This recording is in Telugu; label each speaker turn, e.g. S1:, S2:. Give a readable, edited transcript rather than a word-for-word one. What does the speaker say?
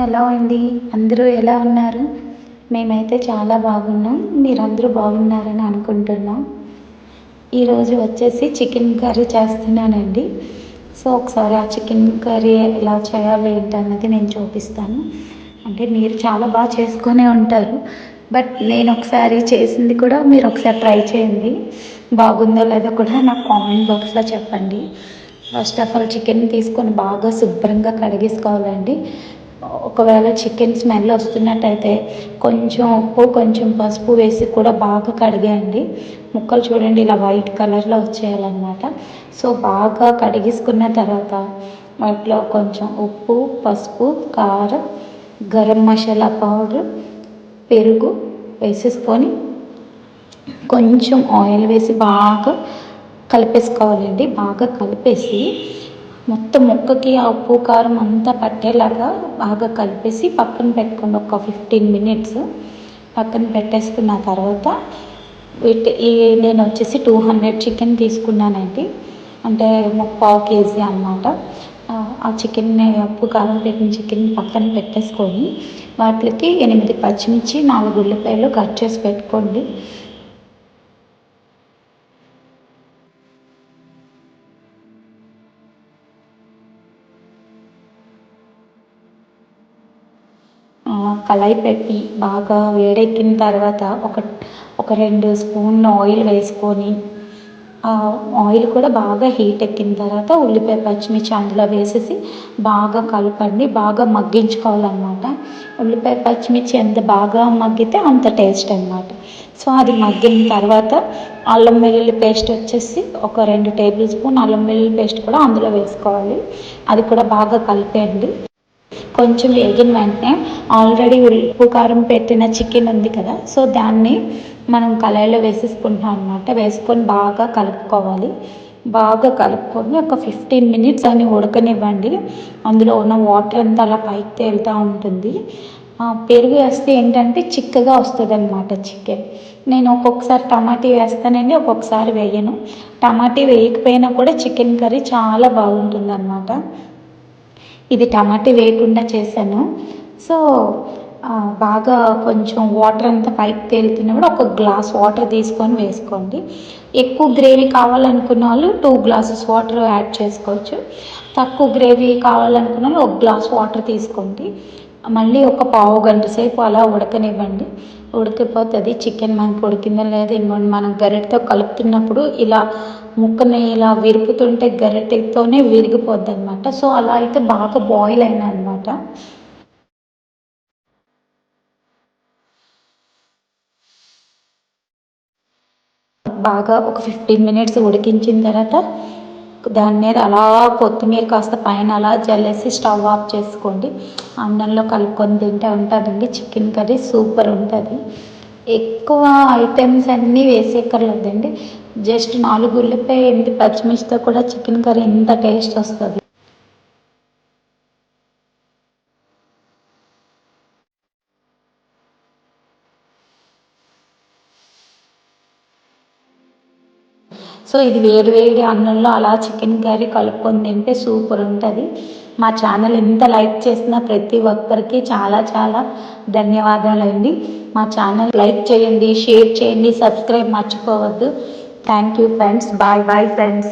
S1: హలో అండి. అందరూ ఎలా ఉన్నారు? మేమైతే చాలా బాగున్నాం. మీరందరూ బాగున్నారని అనుకుంటున్నాం. ఈరోజు వచ్చేసి చికెన్ కర్రీ చేస్తున్నానండి. సో ఒకసారి ఆ చికెన్ కర్రీ ఎలా చేయాలి ఏంటన్నది నేను చూపిస్తాను. అంటే మీరు చాలా బాగా చేసుకునే ఉంటారు. బట్ నేను ఒకసారి చేసింది కూడా మీరు ఒకసారి ట్రై చేయండి. బాగుందో లేదో కూడా నాకు కామెంట్ బాక్స్లో చెప్పండి. ఫస్ట్ ఆఫ్ ఆల్ చికెన్ తీసుకొని బాగా శుభ్రంగా కడిగేసుకోవాలండి. ఒకవేళ చికెన్ స్మెల్ వస్తున్నట్టయితే కొంచెం ఉప్పు కొంచెం పసుపు వేసి కూడా బాగా కడిగేయండి. ముక్కలు చూడండి ఇలా వైట్ కలర్లో వచ్చేయాలన్నమాట. సో బాగా కడిగేసుకున్న తర్వాత వాటిలో కొంచెం ఉప్పు, పసుపు, కారం, గరం మసాలా పౌడర్, పెరుగు వేసేసుకొని కొంచెం ఆయిల్ వేసి బాగా కలిపేసుకోవాలండి. బాగా కలిపేసి మొత్తం ముక్కకి ఆ ఉప్పు కారం అంతా పట్టేలాగా బాగా కలిపేసి పక్కన పెట్టుకోండి. ఒక 15 మినిట్స్ పక్కన పెట్టేసుకున్న తర్వాత నేను వచ్చేసి 200 చికెన్ తీసుకున్నానండి. అంటే 3/4 కేజీ అన్నమాట. ఆ చికెన్ని ఉప్పు కారం పెట్టిన చికెన్ పక్కన పెట్టేసుకొని వాటికి 8 పచ్చిమిర్చి, 4 ఉల్లిపాయలు కట్ చేసి పెట్టుకోండి. కళాయి పెట్టి బాగా వేడెక్కిన తర్వాత ఒక 2 స్పూన్లు ఆయిల్ వేసుకొని ఆయిల్ కూడా బాగా హీట్ ఎక్కిన తర్వాత ఉల్లిపాయ పచ్చిమిర్చి అందులో వేసేసి బాగా కలపండి. బాగా మగ్గించుకోవాలన్నమాట. ఉల్లిపాయ పచ్చిమిర్చి ఎంత బాగా మగ్గితే అంత టేస్ట్ అన్నమాట. సో అది మగ్గిన తర్వాత అల్లం వెల్లుల్లి పేస్ట్ వచ్చేసి ఒక 2 టేబుల్ స్పూన్ అల్లం వెల్లుల్లి పేస్ట్ కూడా అందులో వేసుకోవాలి. అది కూడా బాగా కలిపేయండి. కొంచెం వేగిన వెంటనే ఆల్రెడీ ఉప్పు కారం పెట్టిన చికెన్ ఉంది కదా, సో దాన్ని మనం కళాయిలో వేసేసుకుంటాం అన్నమాట. వేసుకొని బాగా కలుపుకోవాలి. బాగా కలుపుకొని ఒక 15 మినిట్స్ అని ఉడకనివ్వండి. అందులో ఉన్న వాటర్ అంతా అలా పైకి తేలుతూ ఉంటుంది. పెరుగు వేస్తే ఏంటంటే చిక్కగా వస్తుంది అన్నమాట చికెన్. నేను ఒక్కొక్కసారి టమాటీ వేస్తానండి, ఒక్కొక్కసారి వేయను. టమాటీ వేయకపోయినా కూడా చికెన్ కర్రీ చాలా బాగుంటుంది అన్నమాట. ఇది టమాటా వేయకుండా చేశాను. సో బాగా కొంచెం వాటర్ అంతా పైకి తేలుతున్నప్పుడు ఒక గ్లాస్ వాటర్ తీసుకొని వేసుకోండి. ఎక్కువ గ్రేవీ కావాలనుకున్న వాళ్ళు 2 గ్లాసెస్ వాటర్ యాడ్ చేసుకోవచ్చు. తక్కువ గ్రేవీ కావాలనుకున్న వాళ్ళు 1 గ్లాస్ వాటర్ తీసుకోండి. మళ్ళీ ఒక పావు గంట సేపు అలా ఉడకనివ్వండి. ఉడికిపోతుంది. చికెన్ మనకు ఉడికిందో లేదో ఇంకోండి మనం గరిటెతో కలుపుతున్నప్పుడు ఇలా ముక్కని ఇలా విరుపుతుంటే గరిటెతోనే విరిగిపోద్ది అనమాట. సో అలా అయితే బాగా బాయిల్ అయినా అనమాట. బాగా ఒక 15 మినిట్స్ ఉడికించిన తర్వాత దాని మీద అలా కొత్తిమీర కాస్త పైన అలా జల్లేసి స్టవ్ ఆఫ్ చేసుకోండి. అన్నంలో కలుపుకొని తింటే ఉంటుందండి చికెన్ కర్రీ సూపర్ ఉంటుంది. ఎక్కువ ఐటమ్స్ అన్నీ వేసేయక్కర్లేదండి. జస్ట్ 4 ఉల్లిపాయ 8 పచ్చిమిర్చితో కూడా చికెన్ కర్రీ ఎంత టేస్ట్ వస్తుంది. సో ఇది వేడి వేడి అన్నంలో అలా చికెన్ కర్రీ కలుపుకొని తింటే సూపర్ ఉంటుంది. మా ఛానల్ ఎంత లైక్ చేసినా ప్రతి ఒక్కరికి చాలా చాలా ధన్యవాదాలండి. మా ఛానల్ లైక్ చేయండి, షేర్ చేయండి, సబ్స్క్రైబ్ మర్చిపోవద్దు. Thank you friends. Bye bye friends.